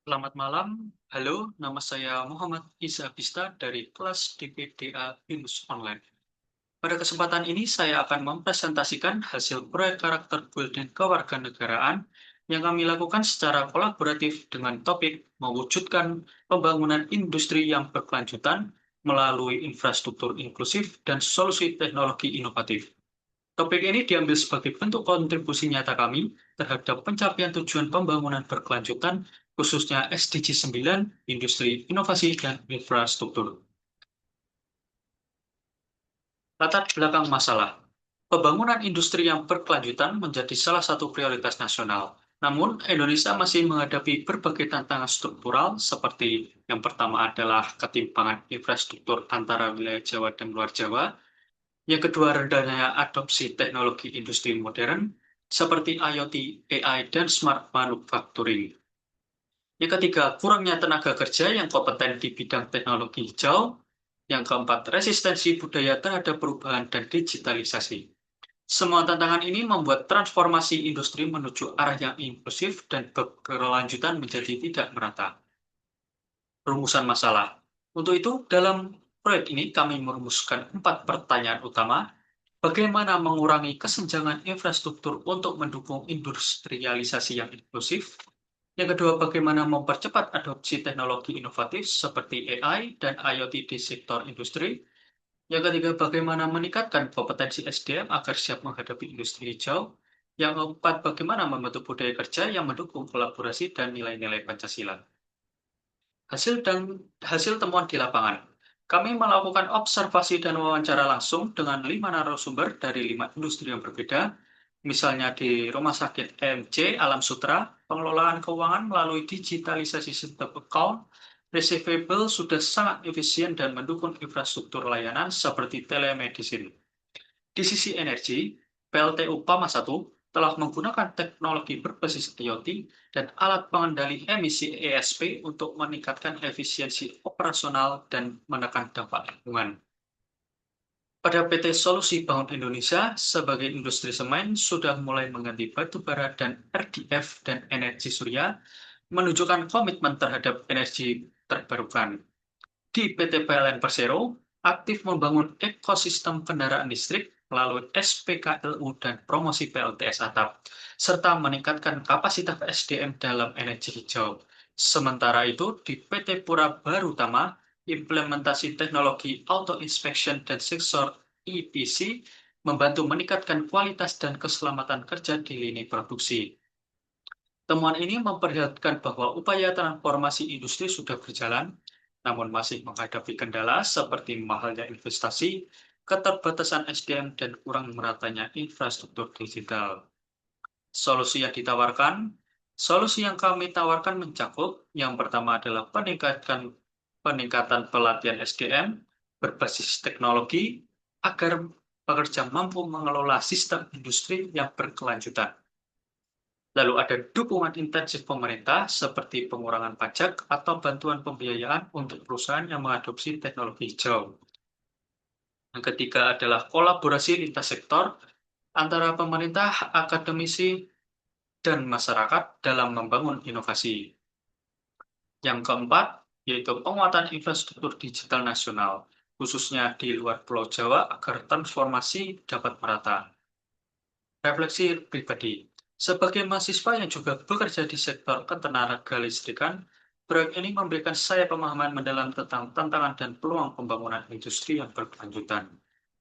Selamat malam. Halo, nama saya Muhammad Isa Bista dari kelas DPDA Binus Online. Pada kesempatan ini saya akan mempresentasikan hasil proyek karakter building kewarganegaraan yang kami lakukan secara kolaboratif dengan topik mewujudkan pembangunan industri yang berkelanjutan melalui infrastruktur inklusif dan solusi teknologi inovatif. Topik ini diambil sebagai bentuk kontribusi nyata kami terhadap pencapaian tujuan pembangunan berkelanjutan, khususnya SDG 9, Industri, Inovasi, dan Infrastruktur. Latar belakang masalah. Pembangunan industri yang berkelanjutan menjadi salah satu prioritas nasional. Namun, Indonesia masih menghadapi berbagai tantangan struktural seperti yang pertama adalah ketimpangan infrastruktur antara wilayah Jawa dan luar Jawa. Yang kedua, rendahnya adopsi teknologi industri modern seperti IoT, AI, dan smart manufacturing. Yang ketiga, kurangnya tenaga kerja yang kompeten di bidang teknologi hijau. Yang keempat, resistensi budaya terhadap perubahan dan digitalisasi. Semua tantangan ini membuat transformasi industri menuju arah yang inklusif dan berkelanjutan menjadi tidak merata. Rumusan masalah. Untuk itu, dalam proyek ini kami merumuskan 4 pertanyaan utama. Bagaimana mengurangi kesenjangan infrastruktur untuk mendukung industrialisasi yang inklusif? Yang kedua, bagaimana mempercepat adopsi teknologi inovatif seperti AI dan IoT di sektor industri? Yang ketiga, bagaimana meningkatkan kompetensi SDM agar siap menghadapi industri hijau? Yang keempat, bagaimana membentuk budaya kerja yang mendukung kolaborasi dan nilai-nilai Pancasila? Hasil temuan di lapangan. Kami melakukan observasi dan wawancara langsung dengan 5 narasumber dari 5 industri yang berbeda, misalnya di Rumah Sakit EMC Alam Sutra, pengelolaan keuangan melalui digitalisasi sistem account, receivable sudah sangat efisien dan mendukung infrastruktur layanan seperti telemedicine. Di sisi energi, PLTU PAMA 1 telah menggunakan teknologi berbasis IoT dan alat pengendali emisi ESP untuk meningkatkan efisiensi operasional dan menekan dampak lingkungan. Pada PT Solusi Bangun Indonesia, sebagai industri semen sudah mulai mengganti batu bara dan RDF dan energi surya, menunjukkan komitmen terhadap energi terbarukan. Di PT PLN Persero, aktif membangun ekosistem kendaraan listrik melalui SPKLU dan promosi PLTS atap, serta meningkatkan kapasitas SDM dalam energi hijau. Sementara itu, di PT Pura Barutama, implementasi teknologi auto inspection dan sensor EPC membantu meningkatkan kualitas dan keselamatan kerja di lini produksi. Temuan ini memperlihatkan bahwa upaya transformasi industri sudah berjalan, namun masih menghadapi kendala seperti mahalnya investasi, keterbatasan SDM, dan kurang meratanya infrastruktur digital. Solusi yang kami tawarkan mencakup, yang pertama adalah peningkatan pelatihan SDM berbasis teknologi agar pekerja mampu mengelola sistem industri yang berkelanjutan. Lalu ada dukungan intensif pemerintah seperti pengurangan pajak atau bantuan pembiayaan untuk perusahaan yang mengadopsi teknologi hijau. Yang ketiga adalah kolaborasi lintas sektor antara pemerintah, akademisi, dan masyarakat dalam membangun inovasi. Yang keempat, yaitu penguatan infrastruktur digital nasional, khususnya di luar Pulau Jawa agar transformasi dapat merata. Refleksi pribadi. Sebagai mahasiswa yang juga bekerja di sektor ketenaga listrikan, proyek ini memberikan saya pemahaman mendalam tentang tantangan dan peluang pembangunan industri yang berkelanjutan.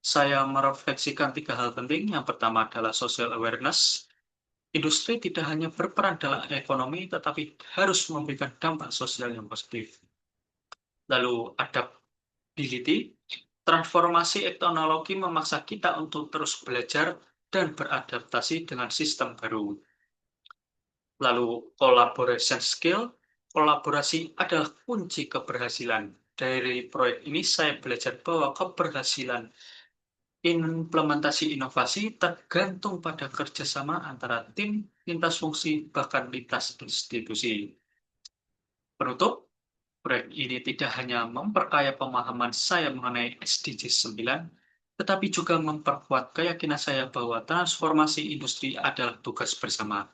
Saya merefleksikan 3 hal penting. Yang pertama adalah social awareness. Industri tidak hanya berperan dalam ekonomi, tetapi harus memberikan dampak sosial yang positif. Lalu adaptability. Transformasi teknologi memaksa kita untuk terus belajar dan beradaptasi dengan sistem baru. Lalu collaboration skill, kolaborasi adalah kunci keberhasilan. Dari proyek ini saya belajar bahwa keberhasilan implementasi inovasi tergantung pada kerjasama antara tim, lintas fungsi, bahkan lintas institusi. Penutup, proyek ini tidak hanya memperkaya pemahaman saya mengenai SDG 9, tetapi juga memperkuat keyakinan saya bahwa transformasi industri adalah tugas bersama.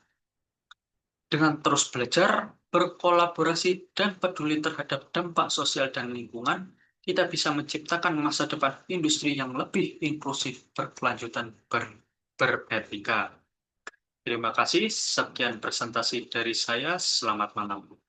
Dengan terus belajar, berkolaborasi, dan peduli terhadap dampak sosial dan lingkungan, kita bisa menciptakan masa depan industri yang lebih inklusif, berkelanjutan, beretika. Terima kasih. Sekian presentasi dari saya. Selamat malam.